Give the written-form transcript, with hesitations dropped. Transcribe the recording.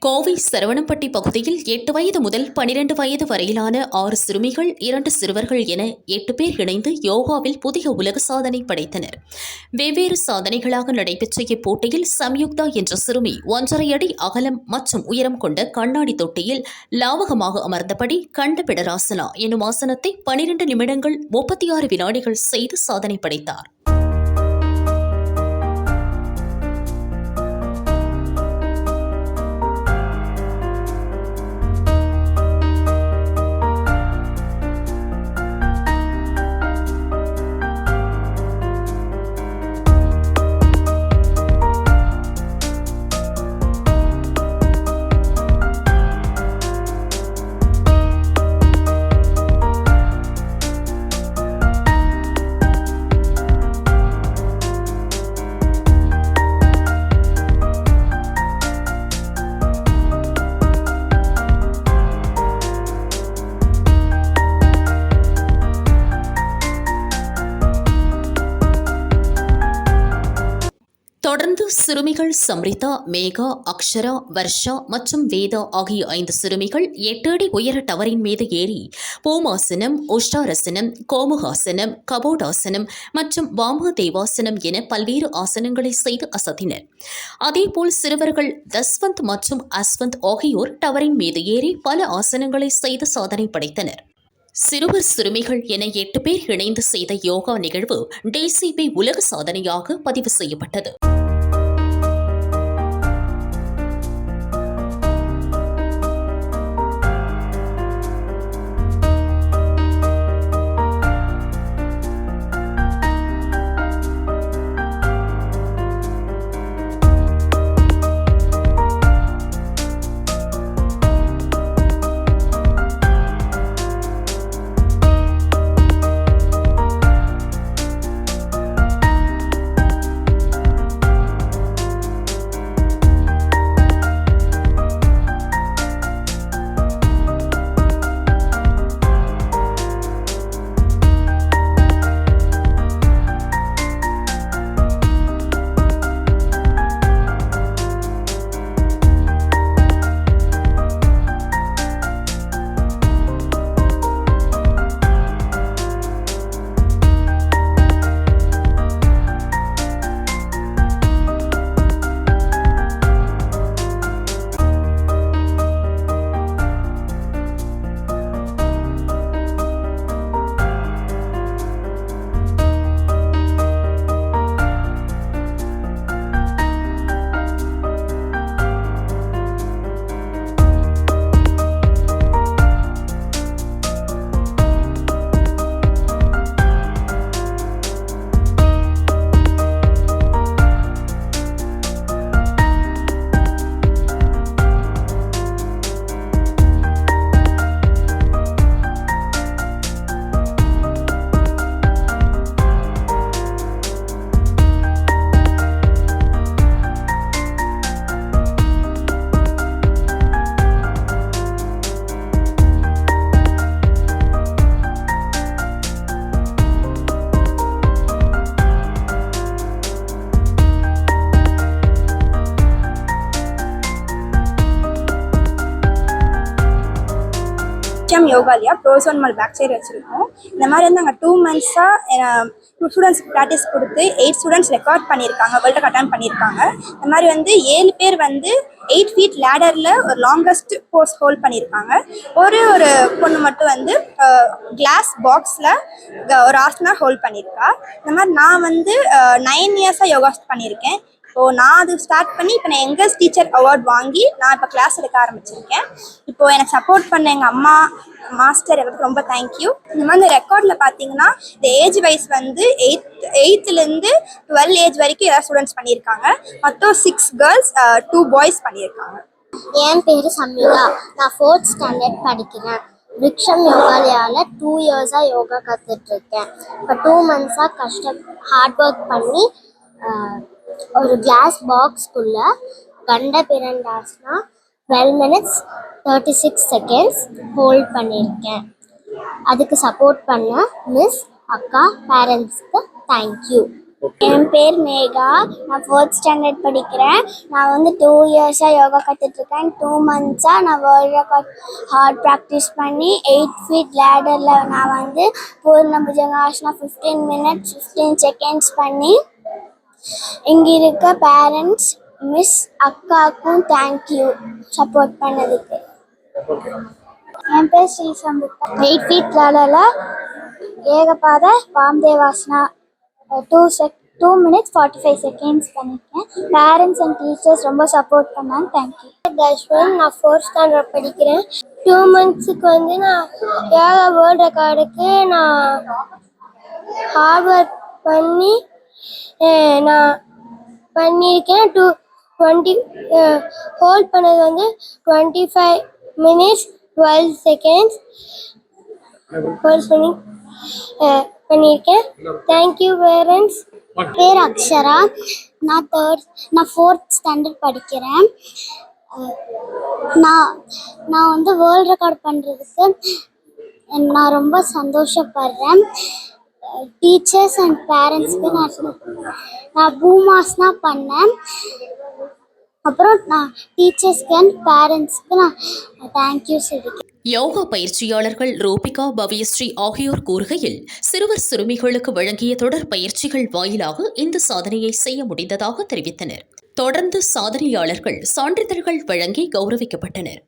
கோவை சரவணம்பட்டி பகுதியில் 8 வயது முதல் 12 வயது வரையிலான 6 சிறுமிகள் 2 சிறுவர்கள் என 8 பேர் இணைந்து யோகாவில் புதிய உலக சாதனை படைத்தனர். வெவ்வேறு சாதனைகளாக நடைபெற்ற இப்போட்டியில் சம்யுக்தா என்ற சிறுமி 1.5 அடி அகலம் மற்றும் உயரம் கொண்ட கண்ணாடி தொட்டியில் லாவகமாக அமர்ந்தபடி கண்டபிடராசனா எனும் ஆசனத்தை 12 நிமிடங்கள் 36 வினாடிகள் செய்து சாதனை படைத்தார். தொடர்ந்து சிறுமிகள் சம்ரிதா, மேகா, அக்ஷரா, வர்ஷா மற்றும் வேதா ஆகிய 5 சிறுமிகள் 8 அடி உயர டவரின் மீது ஏறி பூமாசனம், உஷ்டாரசனம், கோமுகாசனம், கபோடாசனம் மற்றும் வாமதேவாசனம் என பல்வேறு ஆசனங்களை செய்து அசத்தினர். அதேபோல் சிறுவர்கள் தஸ்வந்த் மற்றும் அஸ்வந்த் ஆகியோர் டவரின் மீது ஏறி பல ஆசனங்களை செய்து சாதனை படைத்தனர். சிறுவர் சிறுமிகள் என 8 பேர் இணைந்து செய்த யோகா நிகழ்வு DCP உலக சாதனையாக பதிவு செய்யப்பட்டது. யோகாலியா ப்ரோசோன்மல் பேக் சைடு வச்சுருக்கோம். இந்த மாதிரி வந்து நாங்கள் 2 months ஸ்டூடெண்ட்ஸ் ப்ராக்டிஸ் கொடுத்து 8 ஸ்டூடெண்ட்ஸ் ரெக்கார்ட் பண்ணியிருக்காங்க, வேர்ல்டு ரெக்கார்ட் அட்டன் பண்ணியிருக்காங்க. இந்த மாதிரி வந்து 7 பேர் வந்து 8 feet லேடரில் ஒரு லாங்கஸ்ட் போஸ் ஹோல்ட் பண்ணியிருக்காங்க. ஒரு பொண்ணு மட்டும் வந்து கிளாஸ் பாக்ஸில் ஒரு ஆசனா ஹோல்ட் பண்ணியிருக்கா. இந்த மாதிரி நான் வந்து 9 years யோகா பண்ணியிருக்கேன். இப்போது நான் அது ஸ்டார்ட் பண்ணி இப்போ நான் யங்கஸ்ட் டீச்சர் அவார்ட் வாங்கி நான் இப்போ கிளாஸ் எடுக்க ஆரம்பிச்சிருக்கேன். இப்போது எனக்கு சப்போர்ட் பண்ண எங்கள் அம்மா, மாஸ்டர் எனக்கு ரொம்ப தேங்க்யூ. இந்த மாதிரி ரெக்கார்டில் பார்த்தீங்கன்னா இந்த ஏஜ் வைஸ் வந்து 8th-லேருந்து 12 ஏஜ் வரைக்கும் ஏதாவது ஸ்டூடெண்ட்ஸ் பண்ணியிருக்காங்க. மொத்தம் 6 girls 2 boys பண்ணியிருக்காங்க. என் பேர் சம்யுக்தா. நான் 4th standard படிக்கிறேன். விக்ஷம் யோகாலயாவில் 2 years யோகா கற்றுட்ருக்கேன். இப்போ 2 months ஹார்ட் ஒர்க் பண்ணி ஒரு கிளாஸ் பாக்ஸ்குள்ளே கண்ட பிரண்டாஸ்னா 12 minutes 36 seconds ஹோல்ட் பண்ணியிருக்கேன். அதுக்கு சப்போர்ட் பண்ண மிஸ், அக்கா, பேரண்ட்ஸ்க்கு தேங்க்யூ. என் பேர் மேகா. நான் 4th ஸ்டாண்டர்ட் படிக்கிறேன். நான் வந்து 2 இயர்ஸாக யோகா கற்றுட்ருக்கேன். 2 மந்த்ஸாக நான் வேர்ல்ட் ரெக்கார்ட் ஹார்ட் ப்ராக்டிஸ் பண்ணி 8 ஃபீட் லேடரில் நான் வந்து பூர்ண புஜங்காசனா 15 மினிட்ஸ் 15 செகண்ட்ஸ் பண்ணி இங்கே இருக்க பேரண்ட்ஸ் மிஸ் அக்காவுக்கும் தேங்க்யூ சப்போர்ட் பண்ணதுக்கு. என் பேர் ஸ்ரீ சம்புத்தா. 8 ஃபீட் லேடரில் ஏகபாத வாம்தேவாசனா 2 minutes 45 seconds பண்ணியிருக்கேன். பேரண்ட்ஸ் அண்ட் டீச்சர்ஸ் ரொம்ப சப்போர்ட் பண்ணாங்க. தேங்க்யூ. தஷ்வன். நான் 4th ஸ்டாண்டர்ட் படிக்கிறேன். 2 மந்த்ஸுக்கு வந்து நான் யோகா வேர்ல்ட் ரெக்கார்டுக்கு நான் ஹார்ட் ஒர்க் பண்ணி நான் பண்ணியிருக்கேன். 20 ஹோல்ட் பண்ணது வந்து 25 minutes 12 seconds ஹோல்ட் பண்ணியிருக்கேன். Thank you parents. பேர் அக்ஷரா. நான் 4th ஸ்டாண்டர்ட் படிக்கிறேன். நான் வந்து வேர்ல்ட் ரெக்கார்ட் பண்ணுறதுக்கு நான் ரொம்ப சந்தோஷப்படுறேன். டீச்சர்ஸ் அண்ட் பேரண்ட்ஸ்க்கு நான் பூமாஸ்னா பண்ணேன். அப்புறம் நான் டீச்சர்ஸ்க்கு அண்ட் பேரண்ட்ஸ்க்கு நான் தேங்க்யூ சொல்லிக்கிறேன். யோகா பயிற்சியாளர்கள் ரூபிகா, பவ்யஸ்ரீ ஆகியோர் கூறுகையில், சிறுவர் சிறுமிகளுக்கு வழங்கிய தொடர் பயிற்சிகள் வாயிலாக இந்த சாதனையை செய்ய முடிந்ததாக தெரிவித்தனர். தொடர்ந்து சாதனையாளர்கள் சான்றிதழ்கள் வழங்கி கௌரவிக்கப்பட்டனர்.